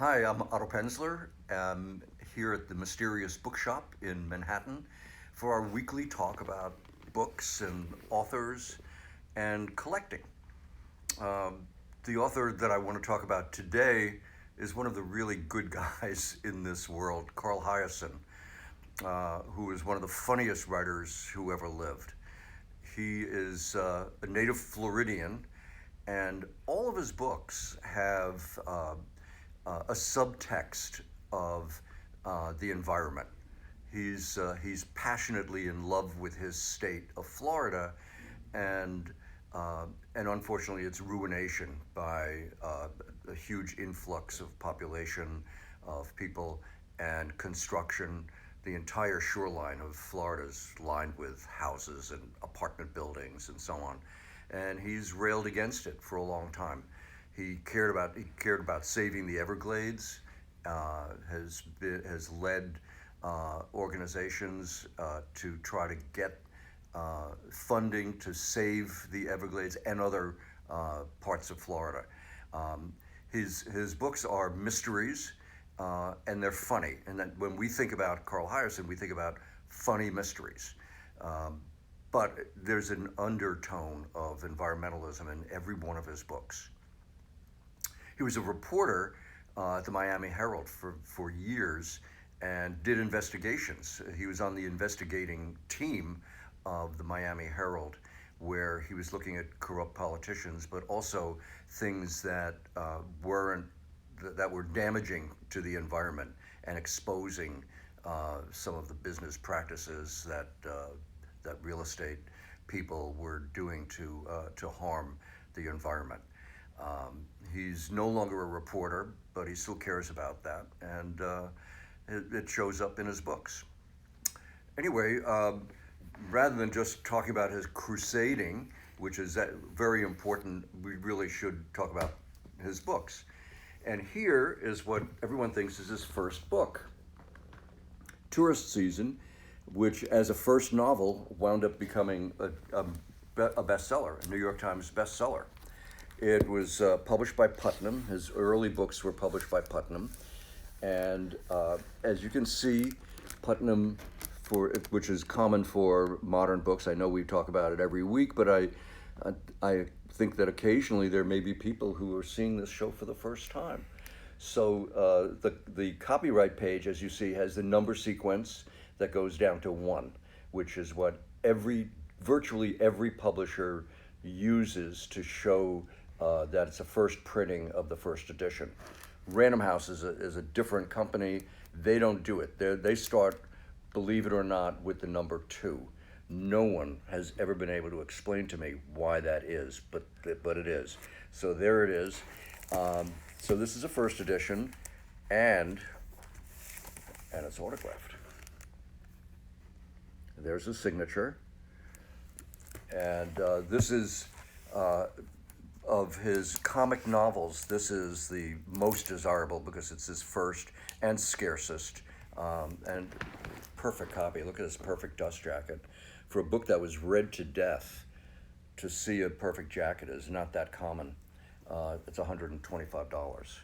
Hi, I'm Otto Penzler. I'm here at the Mysterious Bookshop in Manhattan for our weekly talk about books and authors and collecting. Um, the author that I want to talk about today is one of the really good guys in this world, Carl Hiaasen, who is one of the funniest writers who ever lived. He is a native Floridian, and all of his books have a subtext of the environment. He's passionately in love with his state of Florida, and uh, and unfortunately, its ruination by a huge influx of population, of people, and construction. The entire shoreline of Florida is lined with houses and apartment buildings and so on, and he's railed against it for a long time. He cared about saving the Everglades. Has led organizations to try to get funding to save the Everglades and other parts of Florida. Um, his books are mysteries, and they're funny. And then when we think about Carl Hiaasen, we think about funny mysteries. Um, but there's an undertone of environmentalism in every one of his books. He was a reporter at the Miami Herald for years and did investigations. He was on the investigating team of the Miami Herald, where he was looking at corrupt politicians, but also things weren't that were damaging to the environment and exposing some of the business practices that real estate people were doing to harm the environment. He's no longer a reporter, but he still cares about that, and it shows up in his books. Anyway, rather than just talking about his crusading, which is very important, we really should talk about his books. And here is what everyone thinks is his first book, Tourist Season, which as a first novel wound up becoming a bestseller, a New York Times bestseller. It was published by Putnam. His early books were published by Putnam. And as you can see, Putnam, which is common for modern books, I know we talk about it every week, but I think that occasionally there may be people who are seeing this show for the first time. So the copyright page, as you see, has the number sequence that goes down to 1, which is what virtually every publisher uses to show that it's a first printing of the first edition. Random House is a different company. They don't do it. They start, believe it or not, with the number 2. No one has ever been able to explain to me why that is, but it is. So there it is. So this is a first edition, and it's autographed. There's a signature, and this is of his comic novels. This is the most desirable because it's his first and scarcest, and perfect copy. Look at this perfect dust jacket. For a book that was read to death, to see a perfect jacket is not that common. It's $125.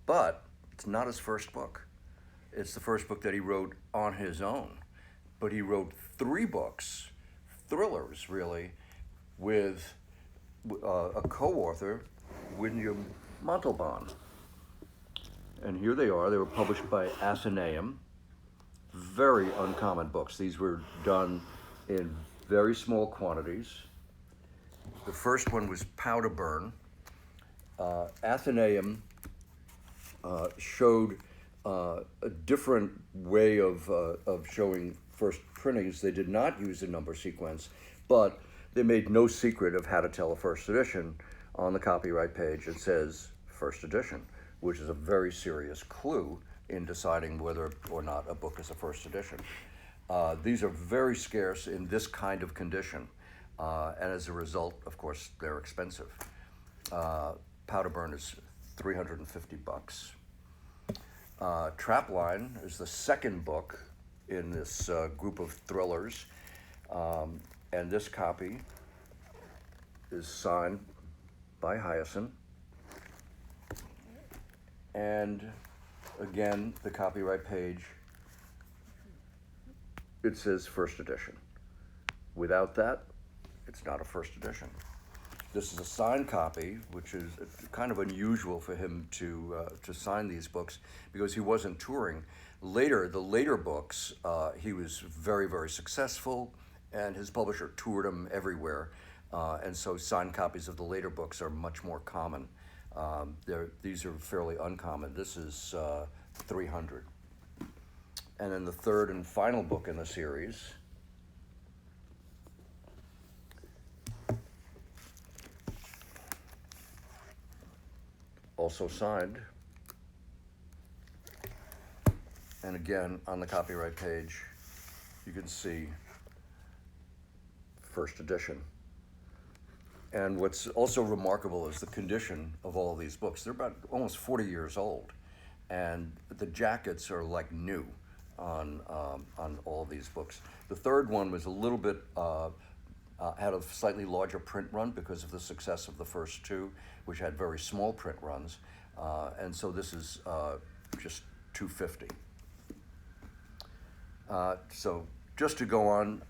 But it's not his first book. It's the first book that he wrote on his own. But he wrote 3 books, thrillers really, with a co-author, William Montalban. And here they are. They were published by Athenaeum. Very uncommon books. These were done in very small quantities. The first one was Powder Burn. Athenaeum showed a different way of showing first printings. They did not use the number sequence, but they made no secret of how to tell a first edition. On the copyright page, it says first edition, which is a very serious clue in deciding whether or not a book is a first edition. These are very scarce in this kind of condition, and as a result, of course, they're expensive. Powder Burn is $350. Trapline is the second book in this group of thrillers, and this copy is signed by Hiaasen, And again, the copyright page, it says first edition. Without that, it's not a first edition. This is a signed copy, which is kind of unusual for him to sign these books because he wasn't touring. Later, the later books, he was very, very successful, and his publisher toured him everywhere. And so signed copies of the later books are much more common. These are fairly uncommon. This is 300. And then the third and final book in the series, also signed. And again, on the copyright page, you can see first edition. And what's also remarkable is the condition of all of these books. They're about almost 40 years old, and the jackets are like new on all of these books. The third one was a little bit, had a slightly larger print run because of the success of the first two, which had very small print runs. And so this is just $250. So just to go on,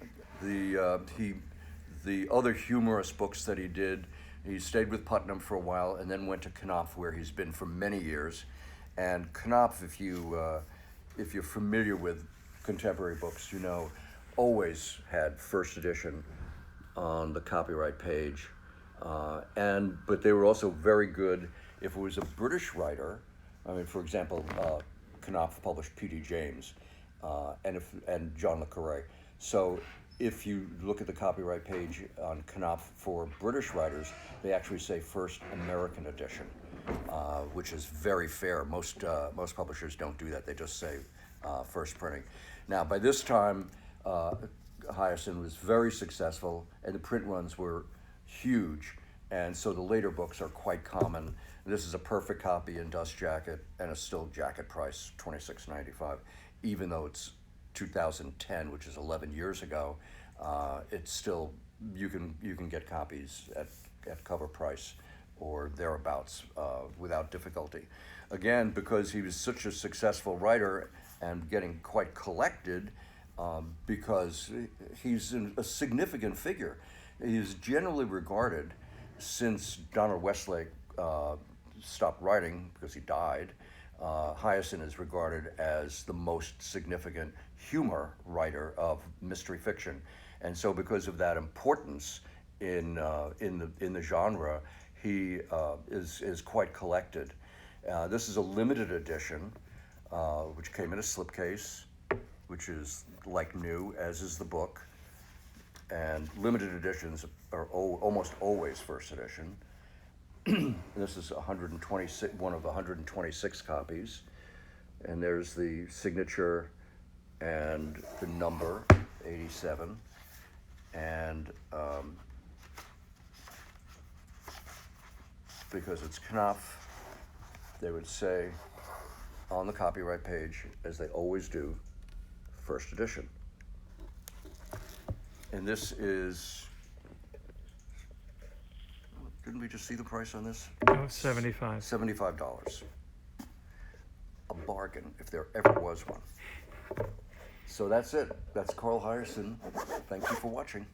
the other humorous books that he did, he stayed with Putnam for a while and then went to Knopf, where he's been for many years. And Knopf, if you're familiar with contemporary books, you know, always had first edition on the copyright page. But they were also very good if it was a British writer. I mean, for example, Knopf published P.D. James and John le Carré. So if you look at the copyright page on Knopf for British writers, they actually say first American edition, which is very fair. Most publishers don't do that. They just say first printing. Now, by this time, Hiaasen was very successful, and the print runs were huge, and so the later books are quite common. This is a perfect copy in dust jacket, and a still jacket price, $26.95, even though it's 2010, which is 11 years ago. It's still, you can get copies at cover price or thereabouts without difficulty. Again, because he was such a successful writer and getting quite collected, because he's a significant figure. He's generally regarded, since Donald Westlake stopped writing because he died, Hiaasen is regarded as the most significant humor writer of mystery fiction. And so because of that importance in the genre, he is quite collected. This is a limited edition, which came in a slipcase, which is like new, as is the book. And limited editions are almost always first edition. This is 126, one of the 126 copies. And there's the signature and the number, 87. And because it's Knopf, they would say on the copyright page, as they always do, first edition. And this is, didn't we just see the price on this? Oh, $75. $75. A bargain, if there ever was one. So that's it. That's Carl Hiaasen. Thank you for watching.